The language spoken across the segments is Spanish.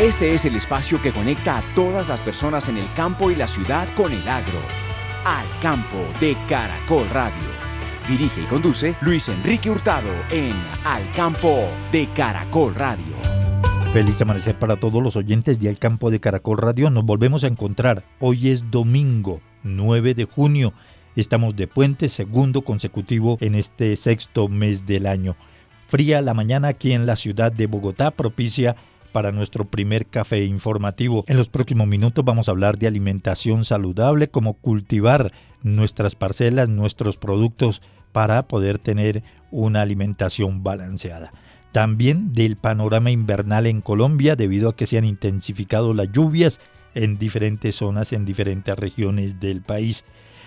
Este es el espacio que conecta a todas las personas en el campo y la ciudad con el agro. Al Campo de Caracol Radio. Dirige y conduce Luis Enrique Hurtado en Al Campo de Caracol Radio. Feliz amanecer para todos los oyentes de Al Campo de Caracol Radio. Nos volvemos a encontrar. Hoy es domingo, 9 de junio. Estamos de puente, segundo consecutivo en este sexto mes del año. Fría la mañana aquí en la ciudad de Bogotá, propicia para nuestro primer café informativo. En los próximos minutos vamos a hablar de alimentación saludable, cómo cultivar nuestras parcelas, nuestros productos para poder tener una alimentación balanceada. También del panorama invernal en Colombia, debido a que se han intensificado las lluvias en diferentes zonas, en diferentes regiones del país.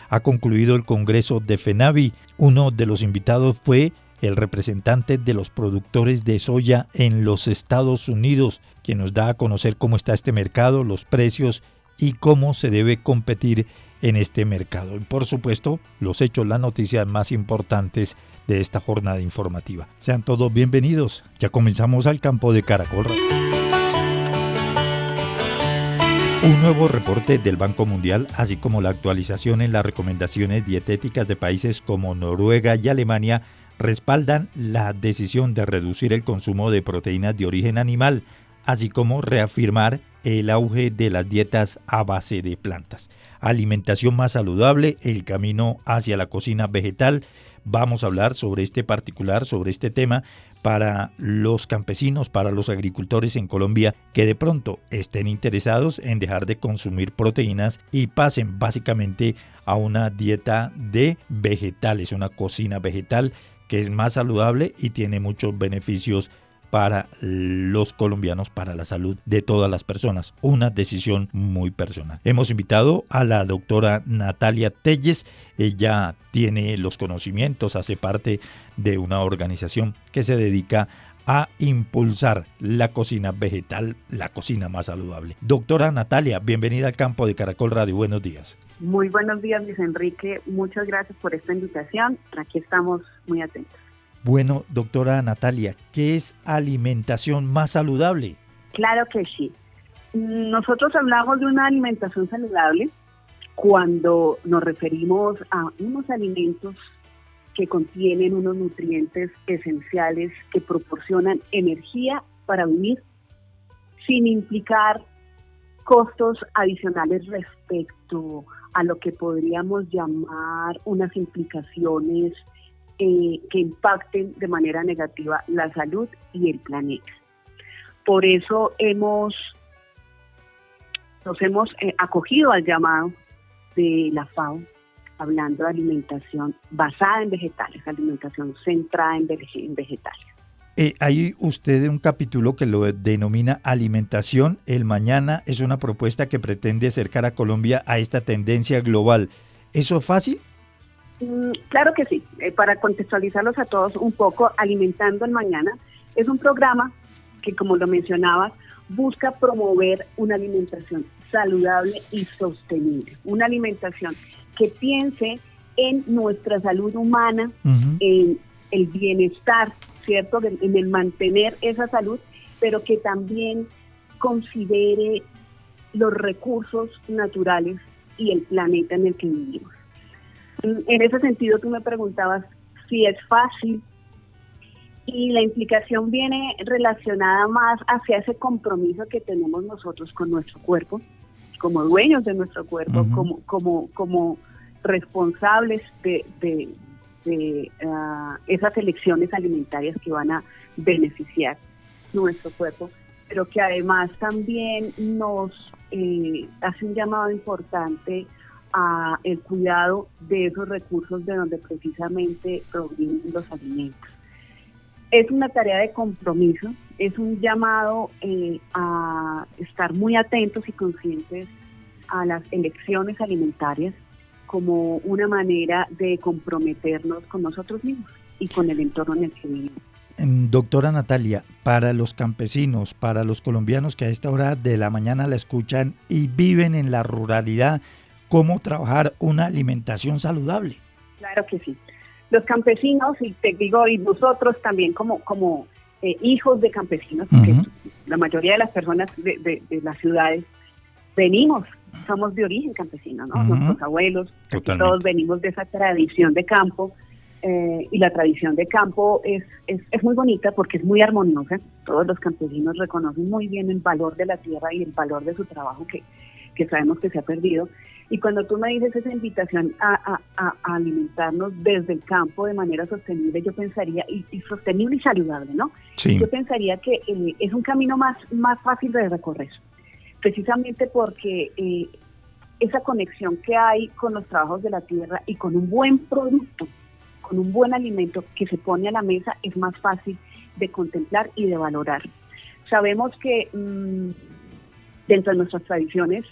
Ha concluido el Congreso de FENAVI. Uno de los invitados fue el representante de los productores de soya en los Estados Unidos, quien nos da a conocer cómo está este mercado, los precios y cómo se debe competir en este mercado. Y por supuesto, los hechos, las noticias más importantes de esta jornada informativa. Sean todos bienvenidos. Ya comenzamos Al Campo de Caracol Radio. Un nuevo reporte del Banco Mundial, así como la actualización en las recomendaciones dietéticas de países como Noruega y Alemania, respaldan la decisión de reducir el consumo de proteínas de origen animal, así como reafirmar el auge de las dietas a base de plantas. Alimentación más saludable, el camino hacia la cocina vegetal. Vamos a hablar sobre este tema para los campesinos, para los agricultores en Colombia que de pronto estén interesados en dejar de consumir proteínas y pasen básicamente a una dieta de vegetales, una cocina vegetal que es más saludable y tiene muchos beneficios para los colombianos, para la salud de todas las personas. Una decisión muy personal. Hemos invitado a la doctora Natalia Telles. Ella tiene los conocimientos, hace parte de una organización que se dedica a impulsar la cocina vegetal, la cocina más saludable. Doctora Natalia, bienvenida al Campo de Caracol Radio. Buenos días. Muy buenos días, Luis Enrique. Muchas gracias por esta invitación. Aquí estamos muy atentos. Bueno, doctora Natalia, ¿qué es alimentación más saludable? Claro que sí. Nosotros hablamos de una alimentación saludable cuando nos referimos a unos alimentos que contienen unos nutrientes esenciales que proporcionan energía para vivir sin implicar costos adicionales respecto a lo que podríamos llamar unas implicaciones que impacten de manera negativa la salud y el planeta. Por eso nos hemos acogido al llamado de la FAO, hablando de alimentación basada en vegetales, alimentación centrada en vegetales. Hay usted un capítulo que lo denomina Alimentación el Mañana. Es una propuesta que pretende acercar a Colombia a esta tendencia global. ¿Eso es fácil? Claro que sí. Para contextualizarlos a todos un poco, Alimentando el Mañana es un programa que, como lo mencionabas, busca promover una alimentación saludable y sostenible. Una alimentación que piense en nuestra salud humana, en el bienestar, ¿cierto? En el mantener esa salud, pero que también considere los recursos naturales y el planeta en el que vivimos. En ese sentido, tú me preguntabas si es fácil, y la implicación viene relacionada más hacia ese compromiso que tenemos nosotros con nuestro cuerpo, como dueños de nuestro cuerpo, como responsables de esas elecciones alimentarias que van a beneficiar nuestro cuerpo, pero que además también nos hace un llamado importante a el cuidado de esos recursos de donde precisamente provienen los alimentos. Es una tarea de compromiso, es un llamado a estar muy atentos y conscientes a las elecciones alimentarias como una manera de comprometernos con nosotros mismos y con el entorno en el que vivimos. Doctora Natalia, para los campesinos, para los colombianos que a esta hora de la mañana la escuchan y viven en la ruralidad, ¿cómo trabajar una alimentación saludable? Claro que sí. Los campesinos, y te digo, y nosotros también como hijos de campesinos, porque la mayoría de las personas de las ciudades somos de origen campesino, ¿no? Nuestros abuelos, todos venimos de esa tradición de campo, y la tradición de campo es muy bonita porque es muy armoniosa. Todos los campesinos reconocen muy bien el valor de la tierra y el valor de su trabajo que sabemos que se ha perdido. Y cuando tú me dices esa invitación a alimentarnos desde el campo de manera sostenible, yo pensaría, y sostenible y saludable, ¿no? Sí. Yo pensaría que es un camino más fácil de recorrer, precisamente porque esa conexión que hay con los trabajos de la tierra y con un buen producto, con un buen alimento que se pone a la mesa, es más fácil de contemplar y de valorar. Sabemos que dentro de nuestras tradiciones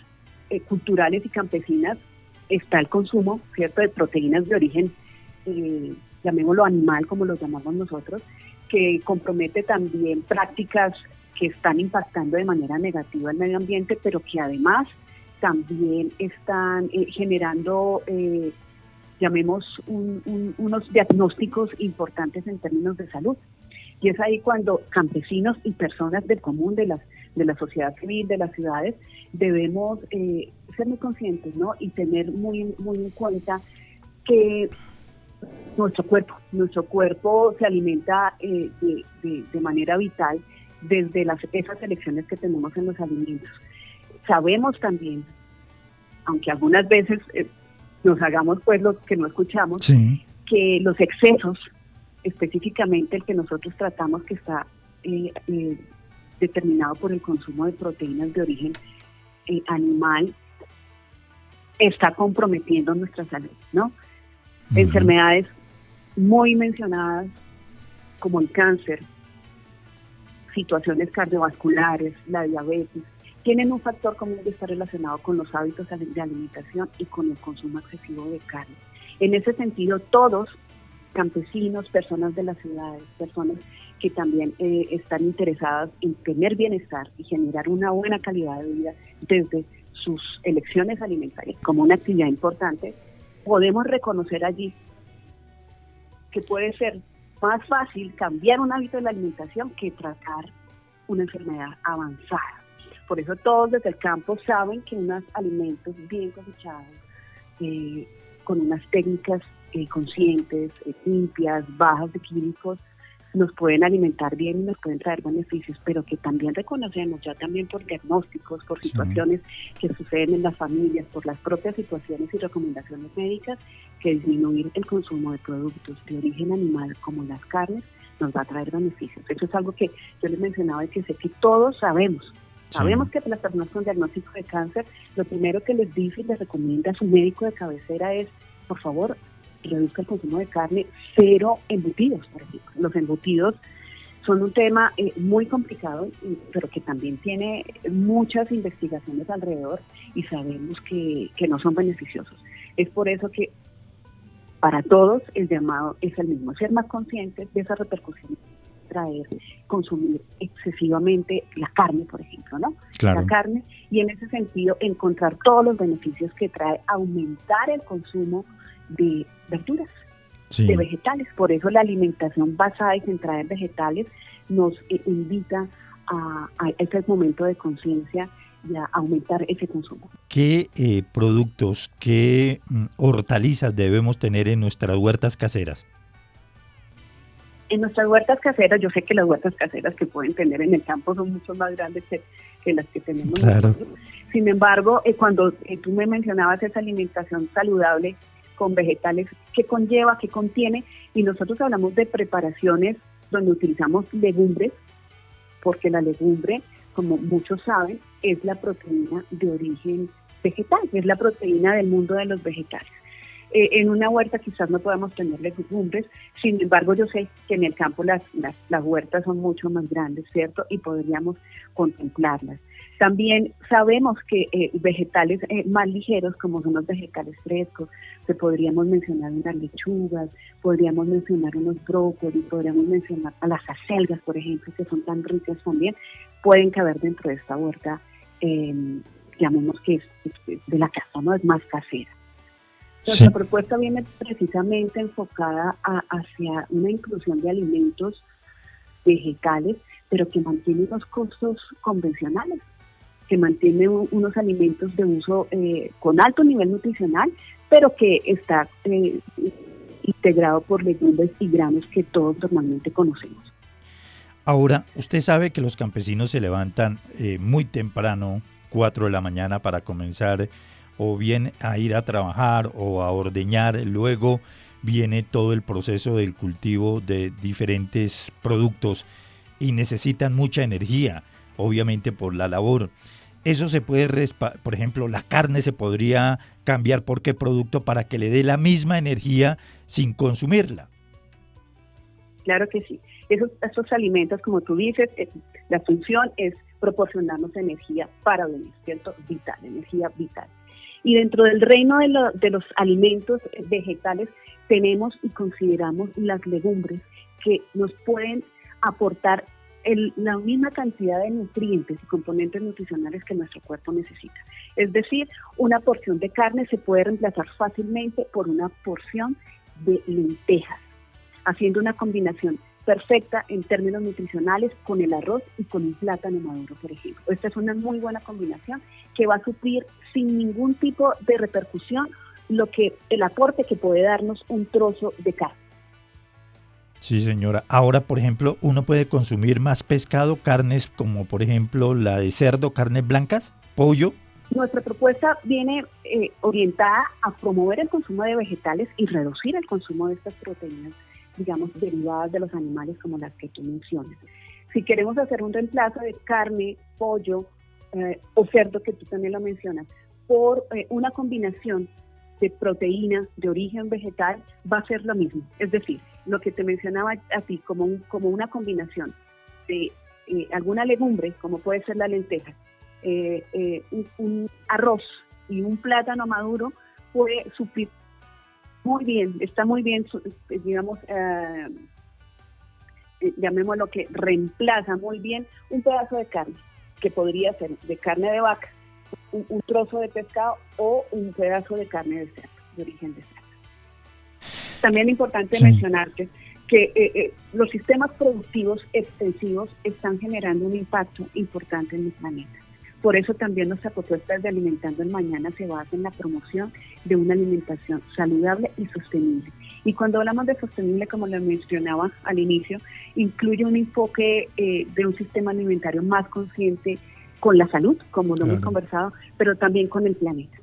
culturales y campesinas está el consumo, ¿cierto?, de proteínas de origen, llamémoslo animal, como lo llamamos nosotros, que compromete también prácticas que están impactando de manera negativa el medio ambiente, pero que además también están generando, llamemos, unos diagnósticos importantes en términos de salud. Y es ahí cuando campesinos y personas del común, de la sociedad civil, de las ciudades, debemos ser muy conscientes, ¿no? Y tener muy en cuenta que nuestro cuerpo se alimenta de manera vital desde esas elecciones que tenemos en los alimentos. Sabemos también, aunque algunas veces nos hagamos pues los que no escuchamos, sí, que los excesos, específicamente el que nosotros tratamos, que está determinado por el consumo de proteínas de origen animal, está comprometiendo nuestra salud, ¿no? Enfermedades muy mencionadas como el cáncer, situaciones cardiovasculares, la diabetes, tienen un factor común que está relacionado con los hábitos de alimentación y con el consumo excesivo de carne. En ese sentido, todos, campesinos, personas de las ciudades, personas que también están interesadas en tener bienestar y generar una buena calidad de vida desde sus elecciones alimentarias como una actividad importante, podemos reconocer allí que puede ser más fácil cambiar un hábito de la alimentación que tratar una enfermedad avanzada. Por eso todos desde el campo saben que unos alimentos bien cosechados, con unas técnicas conscientes, limpias, bajas de químicos, nos pueden alimentar bien y nos pueden traer beneficios, pero que también reconocemos ya también por diagnósticos, por situaciones que suceden en las familias, por las propias situaciones y recomendaciones médicas, que disminuir el consumo de productos de origen animal como las carnes nos va a traer beneficios. Eso es algo que yo les mencionaba y que sé que todos sabemos. Sabemos que las personas con diagnóstico de cáncer, lo primero que les dice y les recomienda a su médico de cabecera es, por favor, reduzca el consumo de carne, 0 embutidos, por ejemplo. Los embutidos son un tema muy complicado, pero que también tiene muchas investigaciones alrededor y sabemos que no son beneficiosos. Es por eso que para todos el llamado es el mismo, ser más conscientes de esas repercusiones, traer, consumir excesivamente la carne, por ejemplo, ¿no? Claro. La carne, y en ese sentido encontrar todos los beneficios que trae aumentar el consumo de verduras, de vegetales. Por eso la alimentación basada y centrada en vegetales nos invita a ese momento de conciencia y a aumentar ese consumo. ¿Qué productos, qué hortalizas debemos tener en nuestras huertas caseras? En nuestras huertas caseras, yo sé que las huertas caseras que pueden tener en el campo son mucho más grandes que las que tenemos nosotros. Sin embargo, cuando tú me mencionabas esa alimentación saludable con vegetales, ¿qué conlleva, qué contiene? Y nosotros hablamos de preparaciones donde utilizamos legumbres, porque la legumbre, como muchos saben, es la proteína de origen vegetal, es la proteína del mundo de los vegetales. En una huerta quizás no podamos tener legumbres, sin embargo yo sé que en el campo las huertas son mucho más grandes, ¿cierto? Y podríamos contemplarlas. También sabemos que vegetales más ligeros, como son los vegetales frescos, que podríamos mencionar unas lechugas, podríamos mencionar unos brócolis, podríamos mencionar a las acelgas, por ejemplo, que son tan ricas también, pueden caber dentro de esta huerta, llamemos que es de la casa, ¿no? Es más casera. Nuestra propuesta viene precisamente enfocada hacia una inclusión de alimentos vegetales, pero que mantiene los costos convencionales, que mantiene unos alimentos de uso con alto nivel nutricional, pero que está integrado por legumbres y granos que todos normalmente conocemos. Ahora, usted sabe que los campesinos se levantan muy temprano, 4 de la mañana, para comenzar o bien a ir a trabajar o a ordeñar. Luego viene todo el proceso del cultivo de diferentes productos y necesitan mucha energía, obviamente por la labor. Eso se puede, por ejemplo, la carne se podría cambiar por qué producto para que le dé la misma energía sin consumirla. Claro que sí. Esos alimentos, como tú dices, la función es proporcionarnos energía para vivir, ¿cierto? Vital, energía vital. Y dentro del reino de los alimentos vegetales tenemos y consideramos las legumbres que nos pueden aportar la misma cantidad de nutrientes y componentes nutricionales que nuestro cuerpo necesita. Es decir, una porción de carne se puede reemplazar fácilmente por una porción de lentejas, haciendo una combinación perfecta en términos nutricionales con el arroz y con un plátano maduro, por ejemplo. Esta es una muy buena combinación que va a suplir sin ningún tipo de repercusión el aporte que puede darnos un trozo de carne. Sí, señora. Ahora, por ejemplo, ¿uno puede consumir más pescado, carnes como, por ejemplo, la de cerdo, carnes blancas, pollo? Nuestra propuesta viene orientada a promover el consumo de vegetales y reducir el consumo de estas proteínas, digamos, derivadas de los animales como las que tú mencionas. Si queremos hacer un reemplazo de carne, pollo o cerdo, que tú también lo mencionas, por una combinación de proteína de origen vegetal, va a ser lo mismo. Es decir, lo que te mencionaba a ti como una combinación de alguna legumbre, como puede ser la lenteja, un arroz y un plátano maduro, puede suplir muy bien, está muy bien, digamos, llamémoslo que reemplaza muy bien un pedazo de carne, que podría ser de carne de vaca, un trozo de pescado o un pedazo de carne de cerdo, de origen de cerdo. También es importante mencionarte que los sistemas productivos extensivos están generando un impacto importante en el planeta. Por eso también nuestra propuesta de Alimentando el Mañana se basa en la promoción de una alimentación saludable y sostenible. Y cuando hablamos de sostenible, como lo mencionaba al inicio, incluye un enfoque de un sistema alimentario más consciente con la salud, como lo hemos conversado, pero también con el planeta.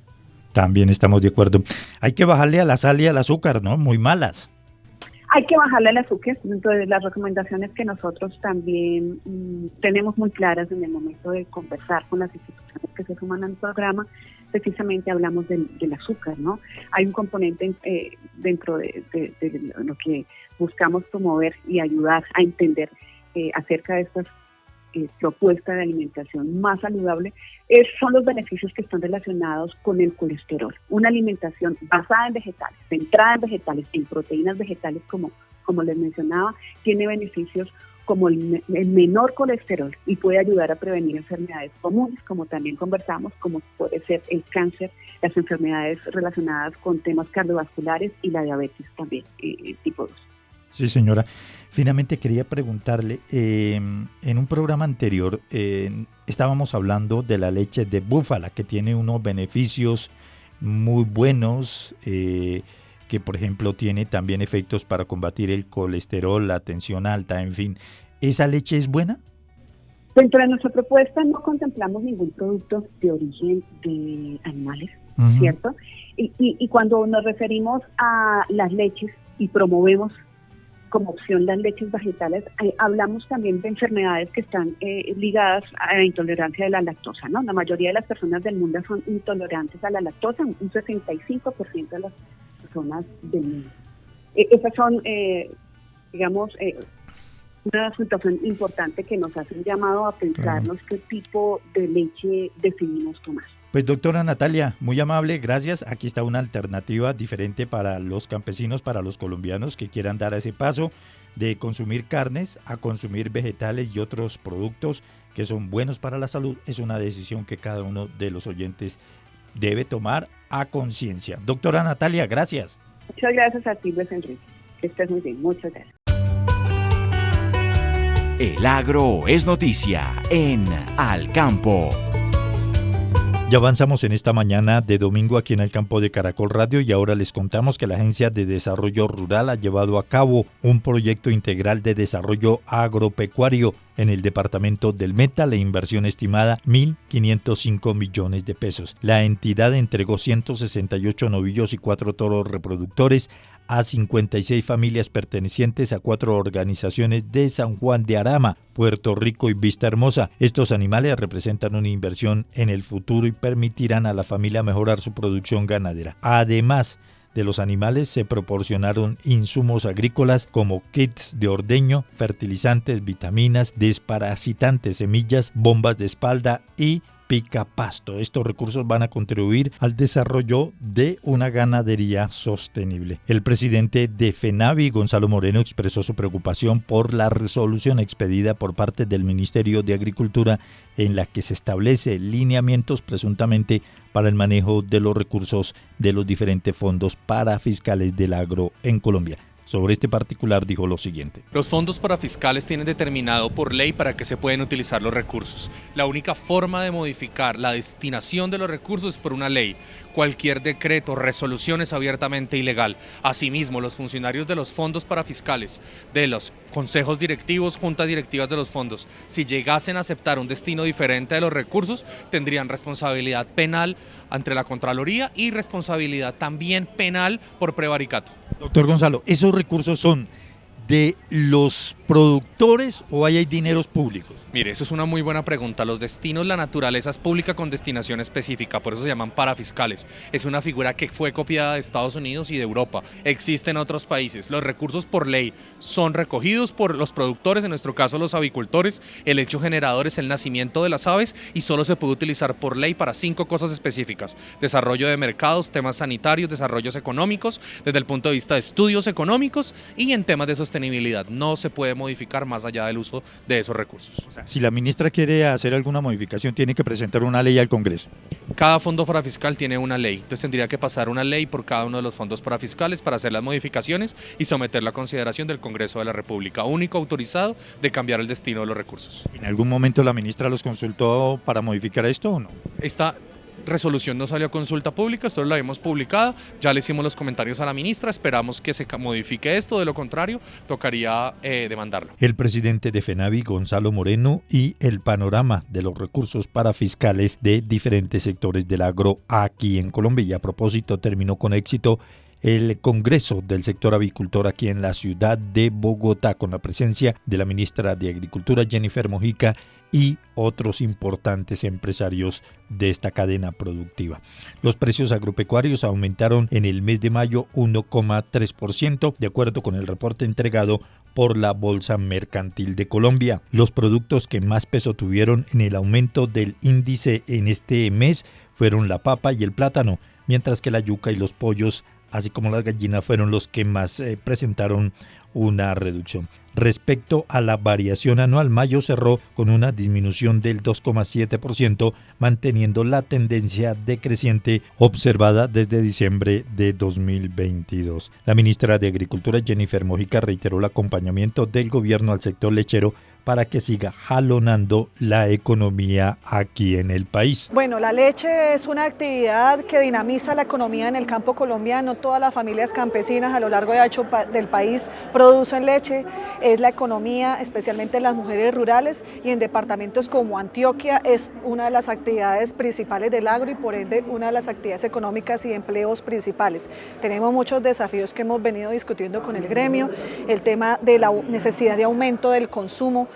También estamos de acuerdo. Hay que bajarle a la sal y al azúcar, ¿no? Muy malas. Hay que bajarle al azúcar. Entonces, las recomendaciones que nosotros también tenemos muy claras en el momento de conversar con las instituciones que se suman al programa, precisamente hablamos del azúcar, ¿no? Hay un componente dentro de lo que buscamos promover y ayudar a entender acerca de estas propuesta de alimentación más saludable, son los beneficios que están relacionados con el colesterol. Una alimentación basada en vegetales, centrada en vegetales, en proteínas vegetales, como les mencionaba, tiene beneficios como el menor colesterol y puede ayudar a prevenir enfermedades comunes, como también conversamos, como puede ser el cáncer, las enfermedades relacionadas con temas cardiovasculares y la diabetes también, tipo 2. Sí, señora. Finalmente quería preguntarle, en un programa anterior estábamos hablando de la leche de búfala, que tiene unos beneficios muy buenos, que por ejemplo tiene también efectos para combatir el colesterol, la tensión alta, en fin. ¿Esa leche es buena? Dentro de nuestra propuesta no contemplamos ningún producto de origen de animales, ¿cierto? Y cuando nos referimos a las leches y promovemos como opción las leches vegetales, hablamos también de enfermedades que están ligadas a la intolerancia de la lactosa, ¿no? La mayoría de las personas del mundo son intolerantes a la lactosa, un 65% de las personas del mundo. Esas son, digamos, una situación importante que nos hace un llamado a pensarnos qué tipo de leche decidimos tomar. Pues doctora Natalia, muy amable, gracias. Aquí está una alternativa diferente para los campesinos, para los colombianos que quieran dar ese paso de consumir carnes a consumir vegetales y otros productos que son buenos para la salud. Es una decisión que cada uno de los oyentes debe tomar a conciencia. Doctora Natalia, gracias. Muchas gracias a ti, Luis Enrique. Que estés muy bien. Muchas gracias. El agro es noticia en Al Campo. Ya avanzamos en esta mañana de domingo aquí en el campo de Caracol Radio y ahora les contamos que la Agencia de Desarrollo Rural ha llevado a cabo un proyecto integral de desarrollo agropecuario en el departamento del Meta, la inversión estimada 1.505 millones de pesos. La entidad entregó 168 novillos y 4 toros reproductores a 56 familias pertenecientes a 4 organizaciones de San Juan de Arama, Puerto Rico y Vista Hermosa. Estos animales representan una inversión en el futuro y permitirán a la familia mejorar su producción ganadera. Además de los animales, se proporcionaron insumos agrícolas como kits de ordeño, fertilizantes, vitaminas, desparasitantes, semillas, bombas de espalda y pica pasto. Estos recursos van a contribuir al desarrollo de una ganadería sostenible. El presidente de FENAVI, Gonzalo Moreno, expresó su preocupación por la resolución expedida por parte del Ministerio de Agricultura en la que se establece lineamientos presuntamente para el manejo de los recursos de los diferentes fondos parafiscales del agro en Colombia. Sobre este particular dijo lo siguiente. Los fondos parafiscales tienen determinado por ley para qué se pueden utilizar los recursos. La única forma de modificar la destinación de los recursos es por una ley. Cualquier decreto, resolución es abiertamente ilegal. Asimismo, los funcionarios de los fondos parafiscales, de los consejos directivos, juntas directivas de los fondos, si llegasen a aceptar un destino diferente de los recursos, tendrían responsabilidad penal ante la Contraloría y responsabilidad también penal por prevaricato. Doctor Gonzalo, ¿esos recursos son de los productores o hay dineros públicos? Mire, eso es una muy buena pregunta. Los destinos, la naturaleza es pública con destinación específica, por eso se llaman parafiscales. Es una figura que fue copiada de Estados Unidos y de Europa. Existe en otros países. Los recursos por ley son recogidos por los productores, en nuestro caso los avicultores. El hecho generador es el nacimiento de las aves y solo se puede utilizar por ley para 5 cosas específicas: desarrollo de mercados, temas sanitarios, desarrollos económicos, desde el punto de vista de estudios económicos y en temas de sostenibilidad. No se puede modificar más allá del uso de esos recursos. O sea, si la ministra quiere hacer alguna modificación, tiene que presentar una ley al Congreso. Cada fondo parafiscal tiene una ley, entonces tendría que pasar una ley por cada uno de los fondos parafiscales para hacer las modificaciones y someterla a consideración del Congreso de la República, único autorizado de cambiar el destino de los recursos. ¿En algún momento la ministra los consultó para modificar esto o no? Esta resolución no salió a consulta pública, solo la hemos publicado, ya le hicimos los comentarios a la ministra, esperamos que se modifique esto, de lo contrario tocaría demandarlo. El presidente de FENAVI, Gonzalo Moreno, y el panorama de los recursos parafiscales de diferentes sectores del agro aquí en Colombia. Y a propósito, terminó con éxito el Congreso del sector avicultor aquí en la ciudad de Bogotá, con la presencia de la ministra de Agricultura, Jennifer Mojica, y otros importantes empresarios de esta cadena productiva. Los precios agropecuarios aumentaron en el mes de mayo 1,3%, de acuerdo con el reporte entregado por la Bolsa Mercantil de Colombia. Los productos que más peso tuvieron en el aumento del índice en este mes fueron la papa y el plátano, mientras que la yuca y los pollos, así como las gallinas, fueron los que más presentaron una reducción. Respecto a la variación anual, mayo cerró con una disminución del 2,7%, manteniendo la tendencia decreciente observada desde diciembre de 2022. La ministra de Agricultura, Jennifer Mojica, reiteró el acompañamiento del gobierno al sector lechero para que siga jalonando la economía aquí en el país. Bueno, la leche es una actividad que dinamiza la economía en el campo colombiano. Todas las familias campesinas a lo largo y ancho del país producen leche. Es la economía, especialmente en las mujeres rurales, y en departamentos como Antioquia es una de las actividades principales del agro y por ende una de las actividades económicas y empleos principales. Tenemos muchos desafíos que hemos venido discutiendo con el gremio, el tema de la necesidad de aumento del consumo.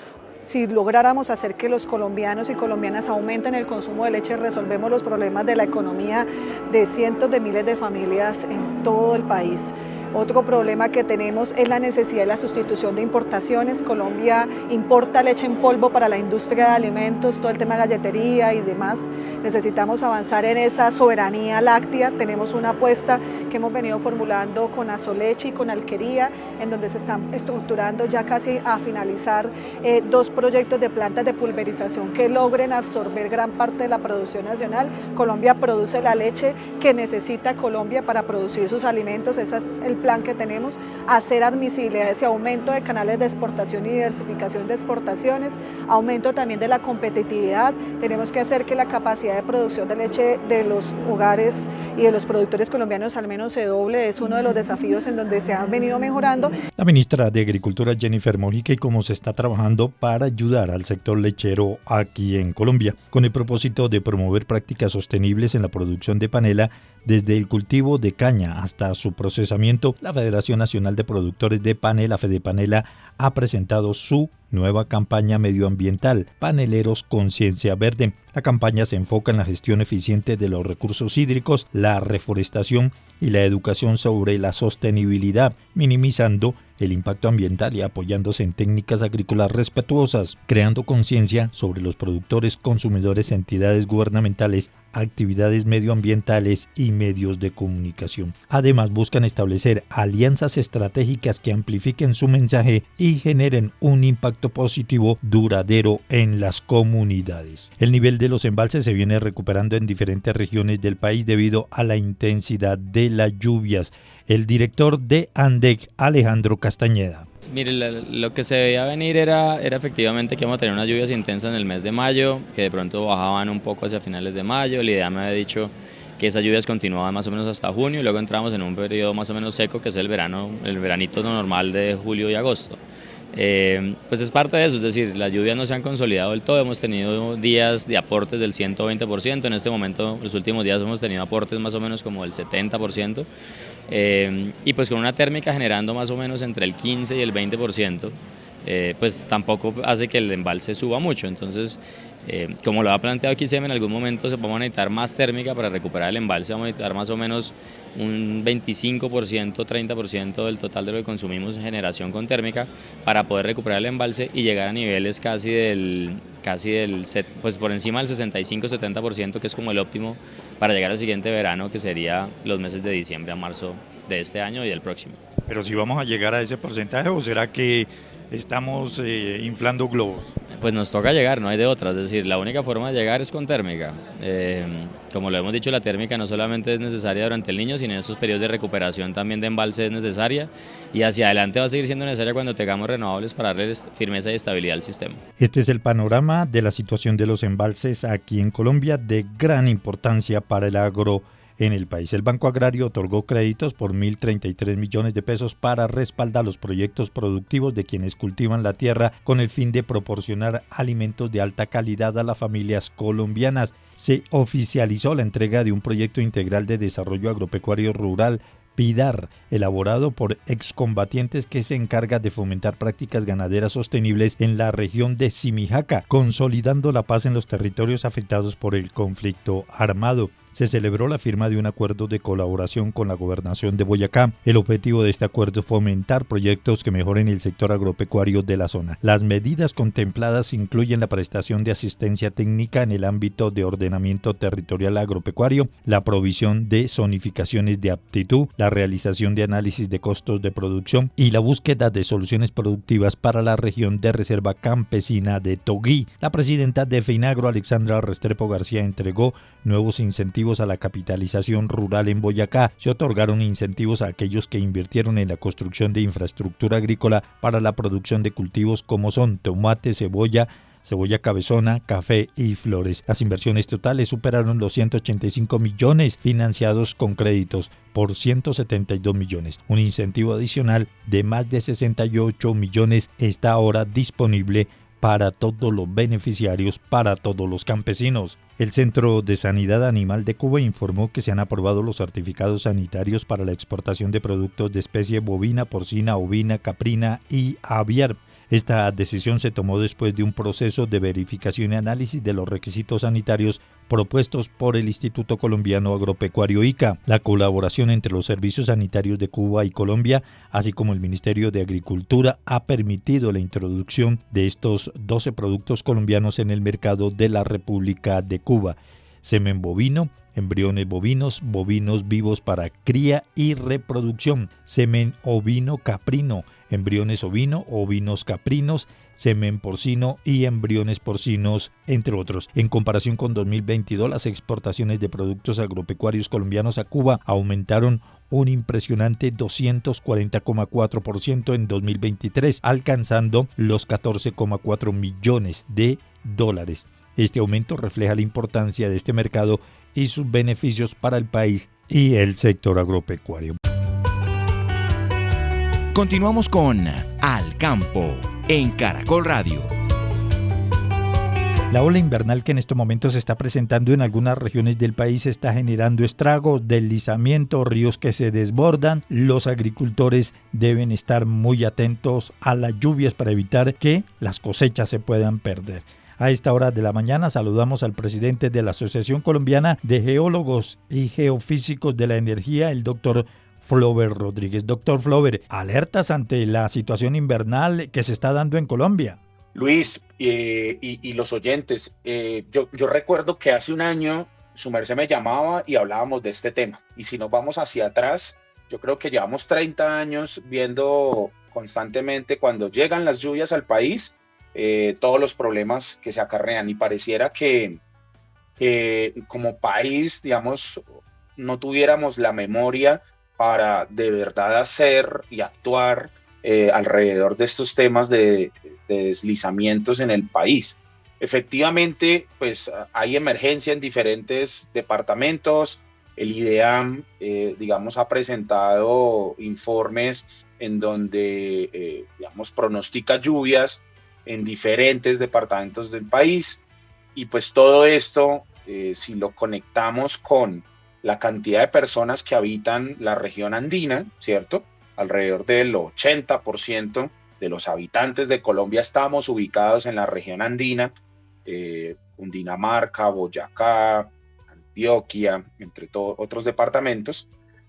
Si lográramos hacer que los colombianos y colombianas aumenten el consumo de leche, resolvemos los problemas de la economía de cientos de miles de familias en todo el país. Otro problema que tenemos es la necesidad de la sustitución de importaciones. Colombia importa leche en polvo para la industria de alimentos, todo el tema de galletería y demás. Necesitamos avanzar en esa soberanía láctea. Tenemos una apuesta que hemos venido formulando con Azoleche y con Alquería, en donde se están estructurando ya casi a finalizar 2 proyectos de plantas de pulverización que logren absorber gran parte de la producción nacional. Colombia produce la leche que necesita Colombia para producir sus alimentos. Ese es el plan que tenemos, hacer admisible ese aumento de canales de exportación y diversificación de exportaciones, aumento también de la competitividad. Tenemos que hacer que la capacidad de producción de leche de los hogares y de los productores colombianos al menos se doble, es uno de los desafíos en donde se han venido mejorando. La ministra de Agricultura, Jennifer Mojica, y cómo se está trabajando para ayudar al sector lechero aquí en Colombia, con el propósito de promover prácticas sostenibles en la producción de panela, desde el cultivo de caña hasta su procesamiento. La Federación Nacional de Productores de Panela, Fedepanela, ha presentado su nueva campaña medioambiental, Paneleros Conciencia Verde. La campaña se enfoca en la gestión eficiente de los recursos hídricos, la reforestación y la educación sobre la sostenibilidad, minimizando el impacto ambiental y apoyándose en técnicas agrícolas respetuosas, creando conciencia sobre los productores, consumidores, entidades gubernamentales, actividades medioambientales y medios de comunicación. Además, buscan establecer alianzas estratégicas que amplifiquen su mensaje y generen un impacto positivo duradero en las comunidades. El nivel de los embalses se viene recuperando en diferentes regiones del país debido a la intensidad de las lluvias. El director de ANDEC, Alejandro Castañeda. Mire, lo que se veía venir era efectivamente que íbamos a tener unas lluvias intensas en el mes de mayo, que de pronto bajaban un poco hacia finales de mayo. La idea me había dicho que esas lluvias continuaban más o menos hasta junio y luego entramos en un periodo más o menos seco, que es el veranito normal de julio y agosto. Pues es parte de eso, es decir, las lluvias no se han consolidado del todo, hemos tenido días de aportes del 120%, en este momento, los últimos días hemos tenido aportes más o menos como del 70%, y pues con una térmica generando más o menos entre el 15 y el 20%, pues tampoco hace que el embalse suba mucho. Entonces, como lo ha planteado Quiseme, en algún momento vamos a necesitar más térmica para recuperar el embalse, vamos a necesitar más o menos un 25%, 30% del total de lo que consumimos en generación con térmica para poder recuperar el embalse y llegar a niveles casi del pues por encima del 65-70%, que es como el óptimo para llegar al siguiente verano, que sería los meses de diciembre a marzo de este año y del próximo. Pero si vamos a llegar a ese porcentaje, ¿o será que estamos inflando globos? Pues nos toca llegar, no hay de otra, es decir, la única forma de llegar es con térmica. Como lo hemos dicho, la térmica no solamente es necesaria durante el niño, sino en esos periodos de recuperación también de embalse es necesaria, y hacia adelante va a seguir siendo necesaria cuando tengamos renovables para darle firmeza y estabilidad al sistema. Este es el panorama de la situación de los embalses aquí en Colombia, de gran importancia para el agro en el país. El Banco Agrario otorgó créditos por 1.033 millones de pesos para respaldar los proyectos productivos de quienes cultivan la tierra con el fin de proporcionar alimentos de alta calidad a las familias colombianas. Se oficializó la entrega de un proyecto integral de desarrollo agropecuario rural, PIDAR, elaborado por excombatientes, que se encarga de fomentar prácticas ganaderas sostenibles en la región de Simijaca, consolidando la paz en los territorios afectados por el conflicto armado. Se celebró la firma de un acuerdo de colaboración con la Gobernación de Boyacá. El objetivo de este acuerdo es fomentar proyectos que mejoren el sector agropecuario de la zona. Las medidas contempladas incluyen la prestación de asistencia técnica en el ámbito de ordenamiento territorial agropecuario, la provisión de zonificaciones de aptitud, la realización de análisis de costos de producción y la búsqueda de soluciones productivas para la región de reserva campesina de Toguí. La presidenta de FEINAGRO, Alexandra Restrepo García, entregó nuevos incentivos a la capitalización rural en Boyacá. Se otorgaron incentivos a aquellos que invirtieron en la construcción de infraestructura agrícola para la producción de cultivos como son tomate, cebolla cabezona, café y flores. Las inversiones totales superaron los 185 millones financiados con créditos por 172 millones. Un incentivo adicional de más de 68 millones está ahora disponible para todos los beneficiarios, para todos los campesinos. El Centro de Sanidad Animal de Cuba informó que se han aprobado los certificados sanitarios para la exportación de productos de especie bovina, porcina, ovina, caprina y aviar. Esta decisión se tomó después de un proceso de verificación y análisis de los requisitos sanitarios propuestos por el Instituto Colombiano Agropecuario ICA. La colaboración entre los servicios sanitarios de Cuba y Colombia, así como el Ministerio de Agricultura, ha permitido la introducción de estos 12 productos colombianos en el mercado de la República de Cuba. Semen bovino, embriones bovinos, bovinos vivos para cría y reproducción, semen ovino caprino, embriones ovino, ovinos caprinos, semen porcino y embriones porcinos, entre otros. En comparación con 2022, las exportaciones de productos agropecuarios colombianos a Cuba aumentaron un impresionante 240,4% en 2023, alcanzando los 14,4 millones de dólares. Este aumento refleja la importancia de este mercado y sus beneficios para el país y el sector agropecuario. Continuamos con Al Campo en Caracol Radio. La ola invernal que en estos momentos se está presentando en algunas regiones del país está generando estragos, deslizamientos, ríos que se desbordan. Los agricultores deben estar muy atentos a las lluvias para evitar que las cosechas se puedan perder. A esta hora de la mañana saludamos al presidente de la Asociación Colombiana de Geólogos y Geofísicos de la Energía, el doctor Flover Rodríguez. Doctor Flover, alertas ante la situación invernal que se está dando en Colombia. Luis y los oyentes, yo recuerdo que hace un año su merced me llamaba y hablábamos de este tema. Y si nos vamos hacia atrás, yo creo que llevamos 30 años viendo constantemente cuando llegan las lluvias al país, todos los problemas que se acarrean, y pareciera que como país, digamos, no tuviéramos la memoria para de verdad hacer y actuar alrededor de estos temas de deslizamientos en el país. Efectivamente, pues hay emergencia en diferentes departamentos. El IDEAM, digamos, ha presentado informes en donde, digamos, pronostica lluvias en diferentes departamentos del país, y pues todo esto, si lo conectamos con la cantidad de personas que habitan la región andina, ¿cierto? Alrededor del 80% de los habitantes de Colombia estamos ubicados en la región andina, Cundinamarca, Boyacá, Antioquia, entre otros departamentos,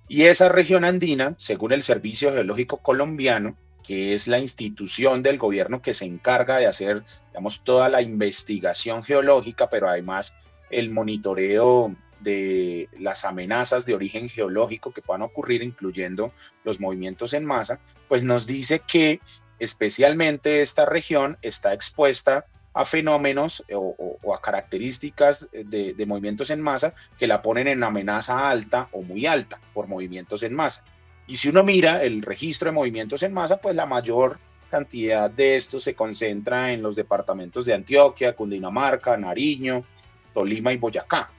y esa región andina, según el Servicio Geológico Colombiano, que es la institución del gobierno que se encarga de hacer, digamos, toda la investigación geológica, pero además el monitoreo de las amenazas de origen geológico que puedan ocurrir, incluyendo los movimientos en masa, pues nos dice que especialmente esta región está expuesta a fenómenos o a características de movimientos en masa que la ponen en amenaza alta o muy alta por movimientos en masa. Y si uno mira el registro de movimientos en masa, pues la mayor cantidad de estos se concentra en los departamentos de Antioquia, Cundinamarca, Nariño, Tolima y Boyacá,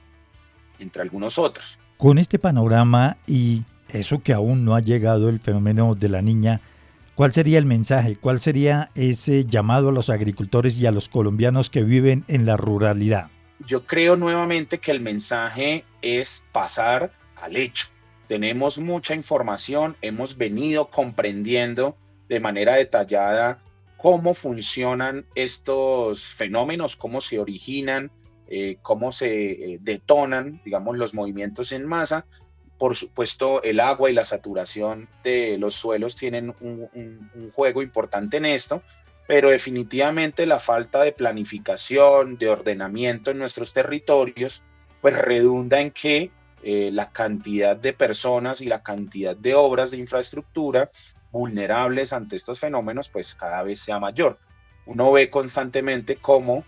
entre algunos otros. Con este panorama y eso que aún no ha llegado el fenómeno de la Niña, ¿cuál sería el mensaje? ¿Cuál sería ese llamado a los agricultores y a los colombianos que viven en la ruralidad? Yo creo nuevamente que el mensaje es pasar al hecho. Tenemos mucha información, hemos venido comprendiendo de manera detallada cómo funcionan estos fenómenos, cómo se originan, cómo se detonan, digamos, los movimientos en masa. Por supuesto, el agua y la saturación de los suelos tienen un juego importante en esto, pero definitivamente la falta de planificación, de ordenamiento en nuestros territorios, pues redunda en que la cantidad de personas y la cantidad de obras de infraestructura vulnerables ante estos fenómenos pues cada vez sea mayor. Uno ve constantemente cómo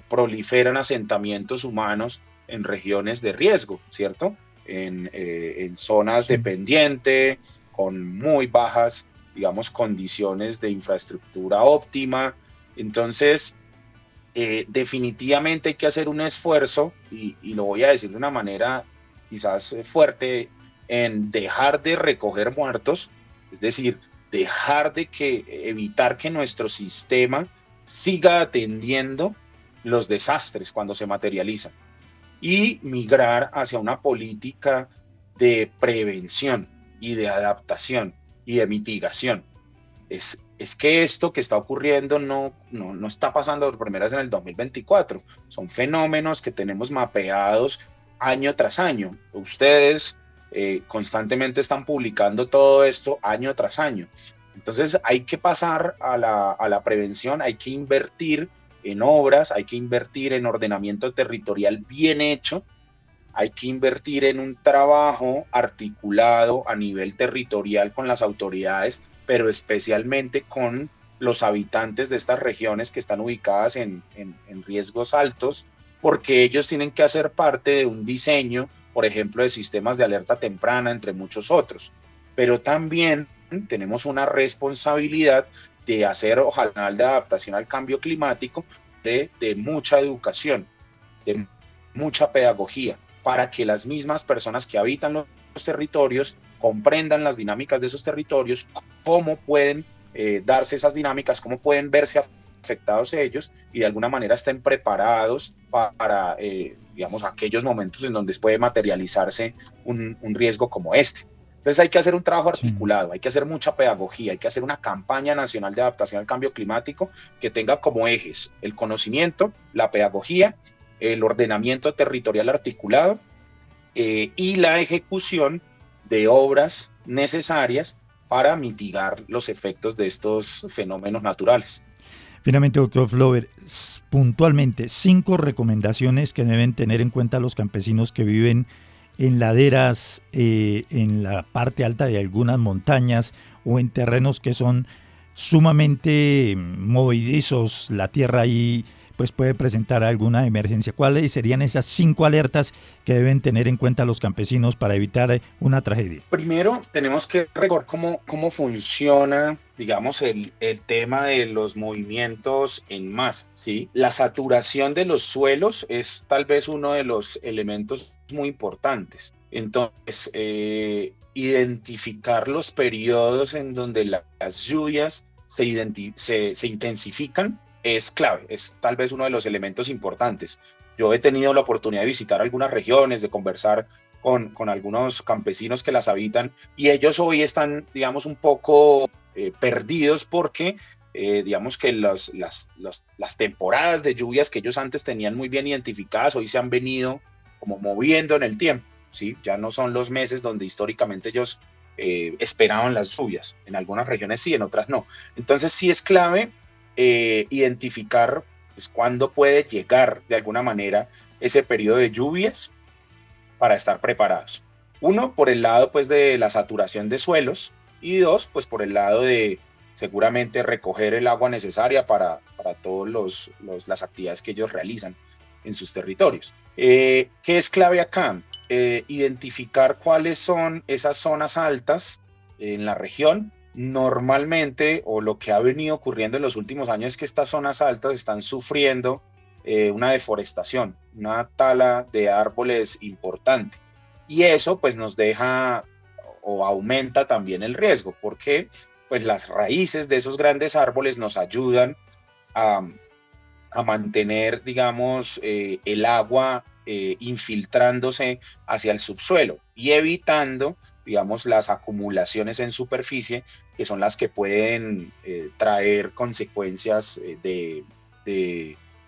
proliferan asentamientos humanos en regiones de riesgo, ¿cierto? En zonas de pendiente, con muy bajas, digamos, condiciones de infraestructura óptima. Entonces, definitivamente hay que hacer un esfuerzo, y lo voy a decir de una manera quizás fuerte, en dejar de recoger muertos, es decir, evitar que nuestro sistema siga atendiendo los desastres cuando se materializan, y migrar hacia una política de prevención y de adaptación y de mitigación. Es que esto que está ocurriendo no está pasando por primera vez en el 2024. Son fenómenos que tenemos mapeados año tras año. Ustedes constantemente están publicando todo esto año tras año. Entonces hay que pasar a la prevención, hay que invertir en obras, hay que invertir en ordenamiento territorial bien hecho, hay que invertir en un trabajo articulado a nivel territorial con las autoridades, pero especialmente con los habitantes de estas regiones que están ubicadas en riesgos altos, porque ellos tienen que hacer parte de un diseño, por ejemplo, de sistemas de alerta temprana, entre muchos otros. Pero también tenemos una responsabilidad de hacer, ojalá, de adaptación al cambio climático, de mucha educación, de mucha pedagogía, para que las mismas personas que habitan los territorios comprendan las dinámicas de esos territorios, cómo pueden darse esas dinámicas, cómo pueden verse afectados ellos y de alguna manera estén preparados para digamos, aquellos momentos en donde puede materializarse un riesgo como este. Entonces hay que hacer un trabajo articulado, hay que hacer mucha pedagogía, hay que hacer una campaña nacional de adaptación al cambio climático que tenga como ejes el conocimiento, la pedagogía, el ordenamiento territorial articulado y la ejecución de obras necesarias para mitigar los efectos de estos fenómenos naturales. Finalmente, doctor Flower, puntualmente 5 recomendaciones que deben tener en cuenta los campesinos que viven en laderas, en la parte alta de algunas montañas o en terrenos que son sumamente movedizos, la tierra ahí pues puede presentar alguna emergencia. ¿Cuáles serían esas 5 alertas que deben tener en cuenta los campesinos para evitar una tragedia? Primero, tenemos que recordar cómo funciona, digamos, el tema de los movimientos en masa, ¿sí? La saturación de los suelos es tal vez uno de los elementos muy importantes. Entonces, identificar los periodos en donde las lluvias se intensifican es clave, es tal vez uno de los elementos importantes. Yo he tenido la oportunidad de visitar algunas regiones, de conversar con algunos campesinos que las habitan y ellos hoy están, digamos, un poco perdidos porque digamos que las temporadas de lluvias que ellos antes tenían muy bien identificadas hoy se han venido como moviendo en el tiempo, ¿sí? Ya no son los meses donde históricamente ellos esperaban las lluvias. En algunas regiones sí, en otras no. Entonces sí es clave identificar pues, cuándo puede llegar de alguna manera ese periodo de lluvias para estar preparados. Uno, por el lado pues, de la saturación de suelos y dos, pues por el lado de seguramente recoger el agua necesaria para todas las actividades que ellos realizan en sus territorios. ¿Qué es clave acá? Identificar cuáles son esas zonas altas en la región. Normalmente, o lo que ha venido ocurriendo en los últimos años es que estas zonas altas están sufriendo una deforestación, una tala de árboles importante. Y eso pues nos deja o aumenta también el riesgo, porque pues las raíces de esos grandes árboles nos ayudan a mantener, digamos, el agua infiltrándose hacia el subsuelo y evitando, digamos, las acumulaciones en superficie que son las que pueden traer consecuencias de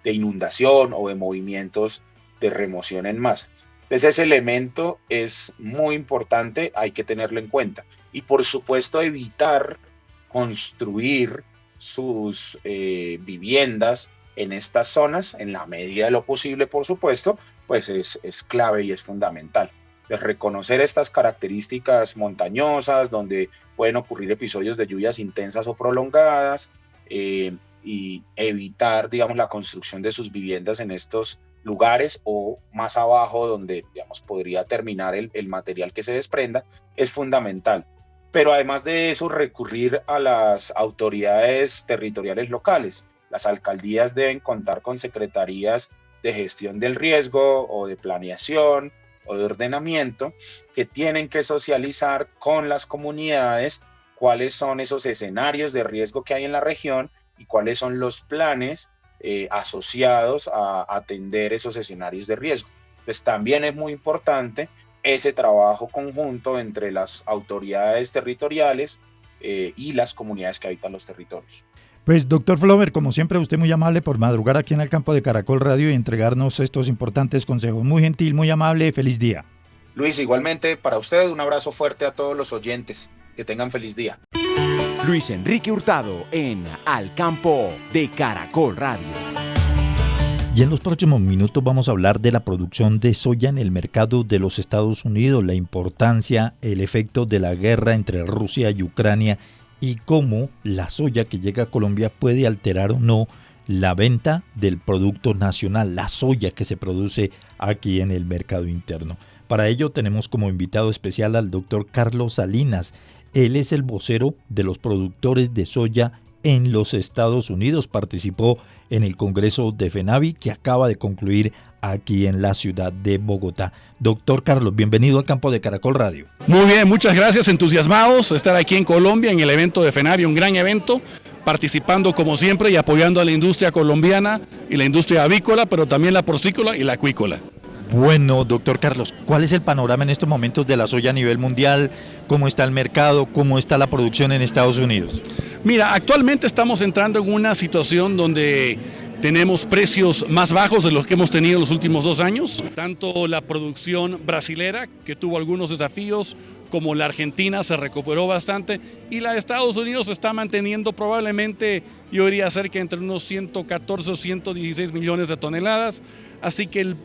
inundación o de movimientos de remoción en masa. Entonces ese elemento es muy importante, hay que tenerlo en cuenta. Y por supuesto evitar construir sus viviendas en estas zonas, en la medida de lo posible, por supuesto, pues es clave y es fundamental. De reconocer estas características montañosas, donde pueden ocurrir episodios de lluvias intensas o prolongadas, y evitar, digamos, la construcción de sus viviendas en estos lugares o más abajo, donde, digamos, podría terminar el material que se desprenda, es fundamental. Pero además de eso, recurrir a las autoridades territoriales locales. Las alcaldías deben contar con secretarías de gestión del riesgo o de planeación o de ordenamiento que tienen que socializar con las comunidades cuáles son esos escenarios de riesgo que hay en la región y cuáles son los planes asociados a atender esos escenarios de riesgo. Pues también es muy importante ese trabajo conjunto entre las autoridades territoriales y las comunidades que habitan los territorios. Pues doctor Flower, como siempre, usted muy amable por madrugar aquí en el campo de Caracol Radio y entregarnos estos importantes consejos. Muy gentil, muy amable, feliz día. Luis, igualmente para usted, un abrazo fuerte a todos los oyentes. Que tengan feliz día. Luis Enrique Hurtado en Al Campo de Caracol Radio. Y en los próximos minutos vamos a hablar de la producción de soya en el mercado de los Estados Unidos, la importancia, el efecto de la guerra entre Rusia y Ucrania y cómo la soya que llega a Colombia puede alterar o no la venta del producto nacional, la soya que se produce aquí en el mercado interno. Para ello tenemos como invitado especial al doctor Carlos Salinas. Él es el vocero de los productores de soya en los Estados Unidos. Participó en el Congreso de FENAVI que acaba de concluir aquí en la ciudad de Bogotá. Doctor Carlos, bienvenido al campo de Caracol Radio. Muy bien, muchas gracias, entusiasmados de estar aquí en Colombia en el evento de FENAVI, un gran evento, participando como siempre y apoyando a la industria colombiana y la industria avícola, pero también la porcícola y la acuícola. Bueno, doctor Carlos, ¿cuál es el panorama en estos momentos de la soya a nivel mundial? ¿Cómo está el mercado? ¿Cómo está la producción en Estados Unidos? Mira, actualmente estamos entrando en una situación donde tenemos precios más bajos de los que hemos tenido en los últimos 2 años. Tanto la producción brasilera, que tuvo algunos desafíos, como la Argentina se recuperó bastante, y la de Estados Unidos se está manteniendo probablemente, yo diría cerca entre unos 114 o 116 millones de toneladas. Así que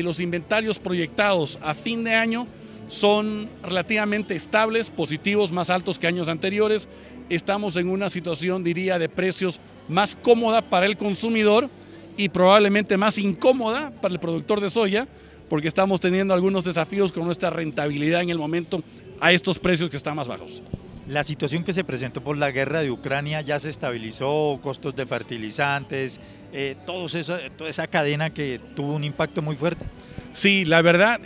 los inventarios proyectados a fin de año son relativamente estables, positivos, más altos que años anteriores. Estamos en una situación, diría, de precios más cómoda para el consumidor y probablemente más incómoda para el productor de soya, porque estamos teniendo algunos desafíos con nuestra rentabilidad en el momento a estos precios que están más bajos. La situación que se presentó por la guerra de Ucrania ya se estabilizó, costos de fertilizantes, toda esa cadena que tuvo un impacto muy fuerte. Sí, la verdad,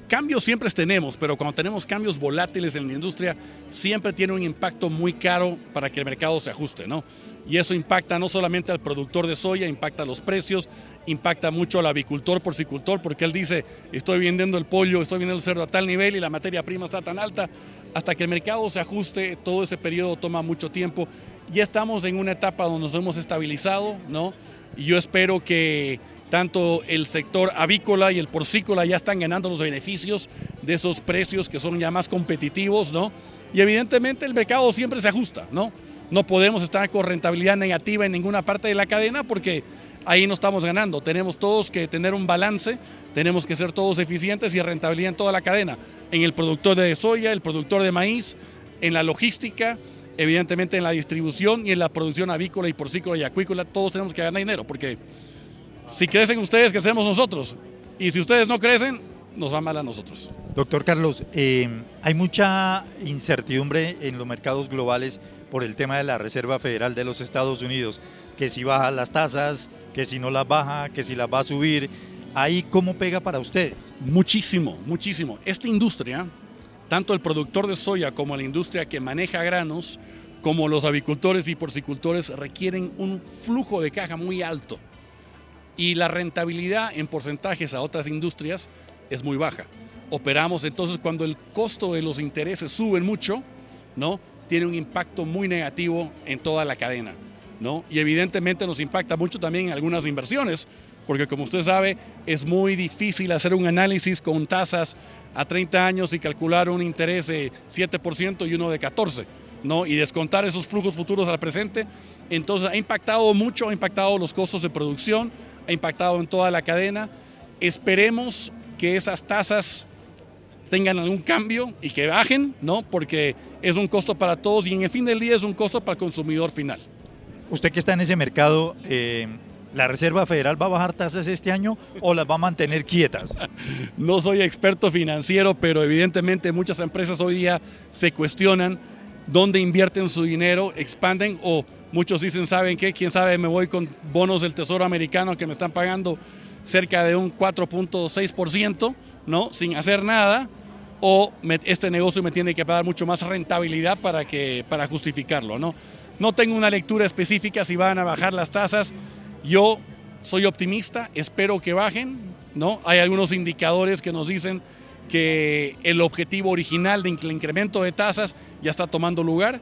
cambios siempre tenemos, pero cuando tenemos cambios volátiles en la industria, siempre tiene un impacto muy caro para que el mercado se ajuste, ¿no? Y eso impacta no solamente al productor de soya, impacta los precios, impacta mucho al avicultor, porcicultor, porque él dice, estoy vendiendo el pollo, estoy vendiendo el cerdo a tal nivel y la materia prima está tan alta. Hasta que el mercado se ajuste, todo ese periodo toma mucho tiempo. Ya estamos en una etapa donde nos hemos estabilizado, ¿no? Y yo espero que tanto el sector avícola y el porcícola ya están ganando los beneficios de esos precios que son ya más competitivos, ¿no? Y evidentemente el mercado siempre se ajusta, ¿no? No podemos estar con rentabilidad negativa en ninguna parte de la cadena porque ahí no estamos ganando. Tenemos todos que tener un balance, tenemos que ser todos eficientes y rentabilidad en toda la cadena. En el productor de soya, el productor de maíz, en la logística, evidentemente en la distribución y en la producción avícola y porcícola y acuícola, todos tenemos que ganar dinero, porque si crecen ustedes, crecemos nosotros, y si ustedes no crecen, nos va mal a nosotros. Doctor Carlos, hay mucha incertidumbre en los mercados globales por el tema de la Reserva Federal de los Estados Unidos, que si baja las tasas, que si no las baja, que si las va a subir. ¿Ahí cómo pega para ustedes? Muchísimo, muchísimo. Esta industria, tanto el productor de soya como la industria que maneja granos, como los avicultores y porcicultores, requieren un flujo de caja muy alto. Y la rentabilidad en porcentajes a otras industrias es muy baja. Operamos entonces cuando el costo de los intereses suben mucho, ¿no? Tiene un impacto muy negativo en toda la cadena, ¿no? Y evidentemente nos impacta mucho también en algunas inversiones, porque como usted sabe, es muy difícil hacer un análisis con tasas a 30 años y calcular un interés de 7% y uno de 14%, ¿no? Y descontar esos flujos futuros al presente. Entonces ha impactado mucho, ha impactado los costos de producción, ha impactado en toda la cadena. Esperemos que esas tasas tengan algún cambio y que bajen, ¿no? Porque es un costo para todos y en el fin del día es un costo para el consumidor final. Usted que está en ese mercado, ¿la Reserva Federal va a bajar tasas este año o las va a mantener quietas? No soy experto financiero, pero evidentemente muchas empresas hoy día se cuestionan dónde invierten su dinero, expanden o muchos dicen, ¿saben qué? ¿Quién sabe? Me voy con bonos del Tesoro americano que me están pagando cerca de un 4.6%, ¿no? Sin hacer nada, o este negocio me tiene que pagar mucho más rentabilidad para justificarlo, ¿no? No tengo una lectura específica si van a bajar las tasas. Yo soy optimista, espero que bajen, ¿no? Hay algunos indicadores que nos dicen que el objetivo original de incremento de tasas ya está tomando lugar,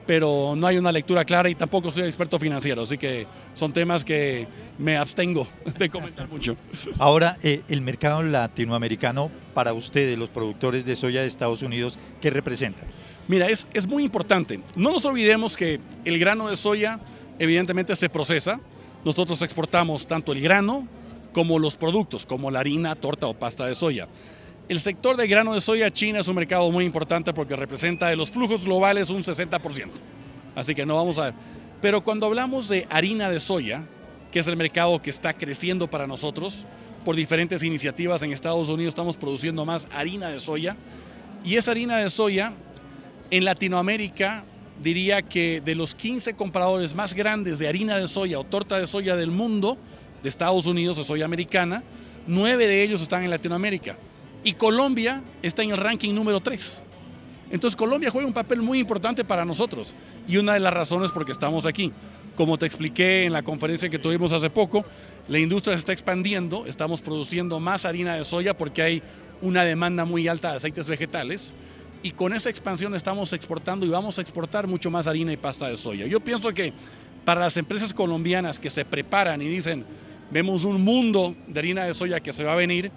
pero no hay una lectura clara y tampoco soy experto financiero, así que son temas que me abstengo de comentar mucho. Ahora, el mercado latinoamericano para ustedes, los productores de soya de Estados Unidos, ¿qué representa? Mira, es muy importante. No nos olvidemos que el grano de soya evidentemente se procesa. Nosotros exportamos tanto el grano como los productos, como la harina, torta o pasta de soya. El sector de grano de soya China es un mercado muy importante porque representa de los flujos globales un 60%, Así que no vamos a... Pero cuando hablamos de harina de soya, que es el mercado que está creciendo para nosotros, por diferentes iniciativas en Estados Unidos estamos produciendo más harina de soya. Y esa harina de soya, en Latinoamérica, diría que de los 15 compradores más grandes de harina de soya o torta de soya del mundo, de Estados Unidos, de soya americana, 9 de ellos están en Latinoamérica. Y Colombia está en el ranking número 3. Entonces Colombia juega un papel muy importante para nosotros. Y una de las razones por que estamos aquí. Como te expliqué en la conferencia que tuvimos hace poco, la industria se está expandiendo, estamos produciendo más harina de soya porque hay una demanda muy alta de aceites vegetales y con esa expansión estamos exportando y vamos a exportar mucho más harina y pasta de soya. Yo pienso que para las empresas colombianas que se preparan y dicen, vemos un mundo de harina de soya que se va a venir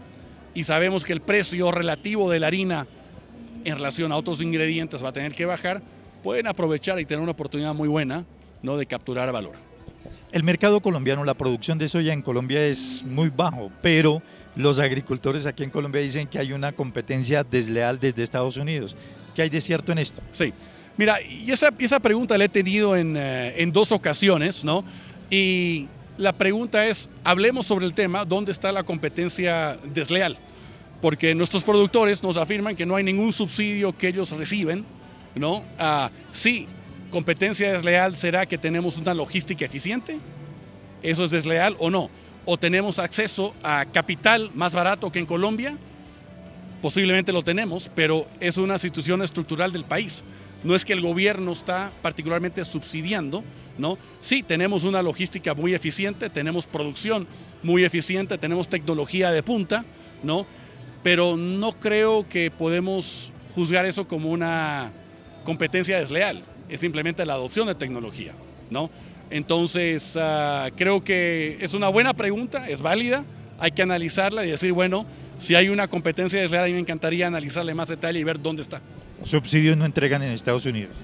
y sabemos que el precio relativo de la harina en relación a otros ingredientes va a tener que bajar, pueden aprovechar y tener una oportunidad muy buena, ¿no?, de capturar valor. El mercado colombiano, la producción de soya en Colombia es muy bajo, pero los agricultores aquí en Colombia dicen que hay una competencia desleal desde Estados Unidos. ¿Qué hay de cierto en esto? Sí, mira, y esa pregunta la he tenido en 2 ocasiones, ¿no? Y la pregunta es, hablemos sobre el tema, ¿dónde está la competencia desleal? Porque nuestros productores nos afirman que no hay ningún subsidio que ellos reciben, ¿no? Sí, competencia desleal será que tenemos una logística eficiente, ¿eso es desleal o no? ¿O tenemos acceso a capital más barato que en Colombia? Posiblemente lo tenemos, pero es una situación estructural del país. No es que el gobierno está particularmente subsidiando, ¿no? Sí, tenemos una logística muy eficiente, tenemos producción muy eficiente, tenemos tecnología de punta, ¿no? Pero no creo que podemos juzgar eso como una competencia desleal. Es simplemente la adopción de tecnología, ¿no? Entonces, creo que es una buena pregunta, es válida, hay que analizarla y decir, bueno, si hay una competencia desleal, a mí me encantaría analizarle más detalle y ver dónde está. ¿Subsidios no entregan en Estados Unidos?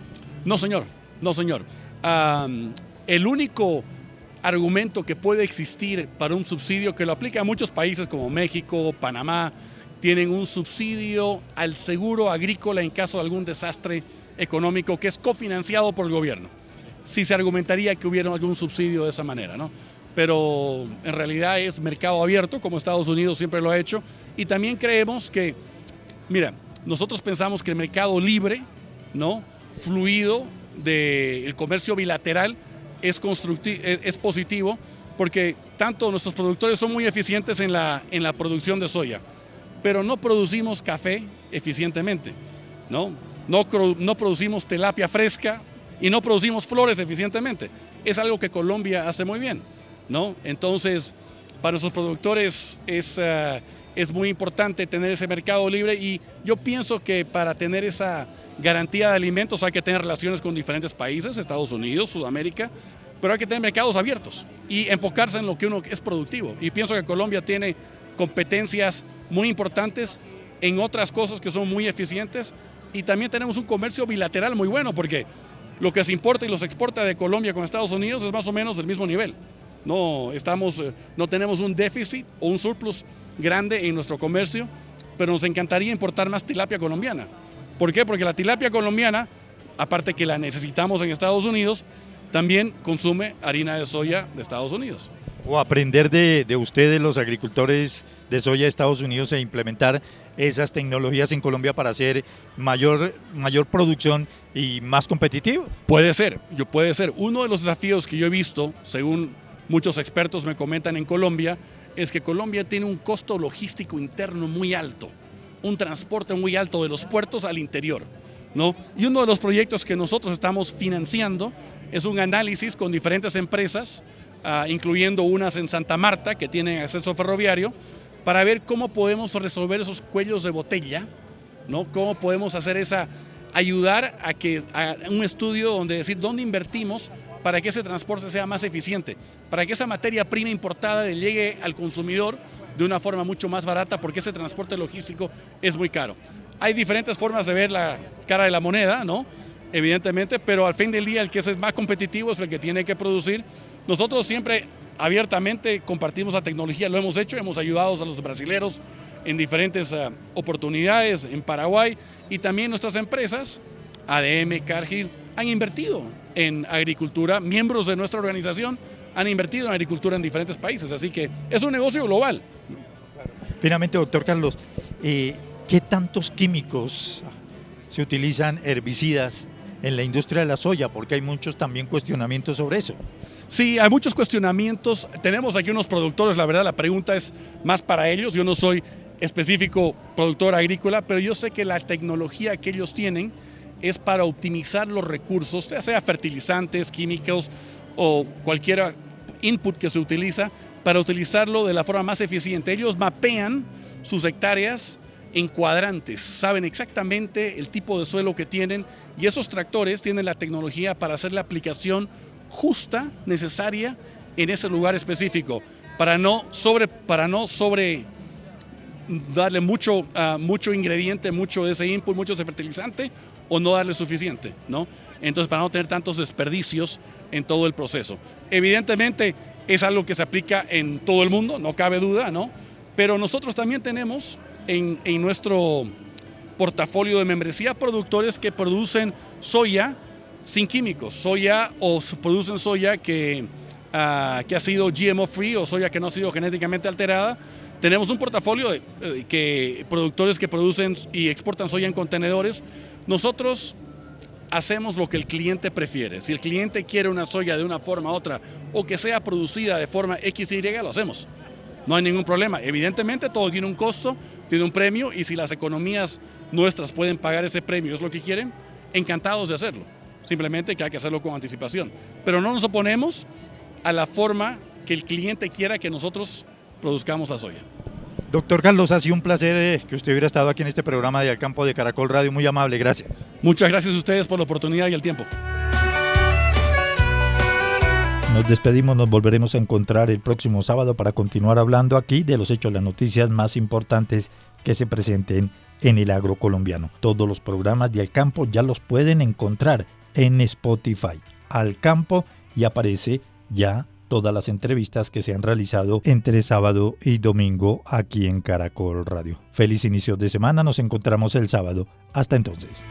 No, señor, no, señor. El único argumento que puede existir para un subsidio, que lo aplica a muchos países como México, Panamá, tienen un subsidio al seguro agrícola en caso de algún desastre económico que es cofinanciado por el gobierno. Sí se argumentaría que hubiera algún subsidio de esa manera, ¿no? Pero en realidad es mercado abierto, como Estados Unidos siempre lo ha hecho, y también creemos que, mira, nosotros pensamos que el mercado libre, ¿no?, fluido del comercio bilateral es positivo, porque tanto nuestros productores son muy eficientes en la producción de soya, pero no producimos café eficientemente, ¿no? No producimos tilapia fresca y no producimos flores eficientemente. Es algo que Colombia hace muy bien, ¿no? Entonces, para nuestros productores es muy importante tener ese mercado libre y yo pienso que para tener esa garantía de alimentos hay que tener relaciones con diferentes países, Estados Unidos, Sudamérica, pero hay que tener mercados abiertos y enfocarse en lo que uno es productivo. Y pienso que Colombia tiene competencias muy importantes en otras cosas que son muy eficientes y también tenemos un comercio bilateral muy bueno porque lo que se importa y lo se exporta de Colombia con Estados Unidos es más o menos del mismo nivel. No tenemos un déficit o un surplus grande en nuestro comercio, pero nos encantaría importar más tilapia colombiana. ¿Por qué? Porque la tilapia colombiana, aparte que la necesitamos en Estados Unidos, también consume harina de soya de Estados Unidos. O aprender de ustedes, los agricultores de soya de Estados Unidos, e implementar esas tecnologías en Colombia para hacer mayor producción y más competitivo. Puede ser. Uno de los desafíos que yo he visto, según muchos expertos me comentan en Colombia, es que Colombia tiene un costo logístico interno muy alto, un transporte muy alto de los puertos al interior, ¿no? Y uno de los proyectos que nosotros estamos financiando es un análisis con diferentes empresas, incluyendo unas en Santa Marta que tienen acceso ferroviario, para ver cómo podemos resolver esos cuellos de botella, ¿no? Cómo podemos ayudar a un estudio donde decir dónde invertimos para que ese transporte sea más eficiente, para que esa materia prima importada le llegue al consumidor de una forma mucho más barata, porque ese transporte logístico es muy caro. Hay diferentes formas de ver la cara de la moneda, ¿no?, evidentemente, pero al fin del día el que es más competitivo es el que tiene que producir. Nosotros siempre abiertamente compartimos la tecnología, lo hemos hecho, hemos ayudado a los brasileros en diferentes oportunidades en Paraguay, y también nuestras empresas, ADM, Cargill, han invertido en agricultura, miembros de nuestra organización han invertido en agricultura en diferentes países, así que es un negocio global. Finalmente, doctor Carlos, ¿qué tantos químicos se utilizan, herbicidas, en la industria de la soya? Porque hay muchos también cuestionamientos sobre eso. Sí, hay muchos cuestionamientos. Tenemos aquí unos productores, la verdad la pregunta es más para ellos. Yo no soy específico productor agrícola, pero yo sé que la tecnología que ellos tienen es para optimizar los recursos, ya sea fertilizantes, químicos o cualquier input que se utiliza, para utilizarlo de la forma más eficiente. Ellos mapean sus hectáreas en cuadrantes, saben exactamente el tipo de suelo que tienen y esos tractores tienen la tecnología para hacer la aplicación justa, necesaria en ese lugar específico, para no sobre darle mucho ingrediente, mucho de ese input, mucho de ese fertilizante o no darle suficiente, ¿no? Entonces, para no tener tantos desperdicios en todo el proceso. Evidentemente, es algo que se aplica en todo el mundo, no cabe duda, ¿no? Pero nosotros también tenemos en nuestro portafolio de membresía productores que producen soya sin químicos, producen soya que ha sido GMO free o soya que no ha sido genéticamente alterada. Tenemos un portafolio de productores que producen y exportan soya en contenedores. Nosotros hacemos lo que el cliente prefiere. Si el cliente quiere una soya de una forma u otra o que sea producida de forma X y Y, lo hacemos. No hay ningún problema. Evidentemente todo tiene un costo, tiene un premio y si las economías nuestras pueden pagar ese premio, es lo que quieren, encantados de hacerlo. Simplemente que hay que hacerlo con anticipación. Pero no nos oponemos a la forma que el cliente quiera que nosotros produzcamos la soya. Doctor Carlos, ha sido un placer que usted hubiera estado aquí en este programa de Al Campo de Caracol Radio. Muy amable, gracias. Muchas gracias a ustedes por la oportunidad y el tiempo. Nos despedimos, nos volveremos a encontrar el próximo sábado para continuar hablando aquí de los hechos, las noticias más importantes que se presenten en el agro colombiano. Todos los programas de Al Campo ya los pueden encontrar en Spotify. Al Campo, y aparece ya todas las entrevistas que se han realizado entre sábado y domingo aquí en Caracol Radio. Feliz inicio de semana, nos encontramos el sábado. Hasta entonces.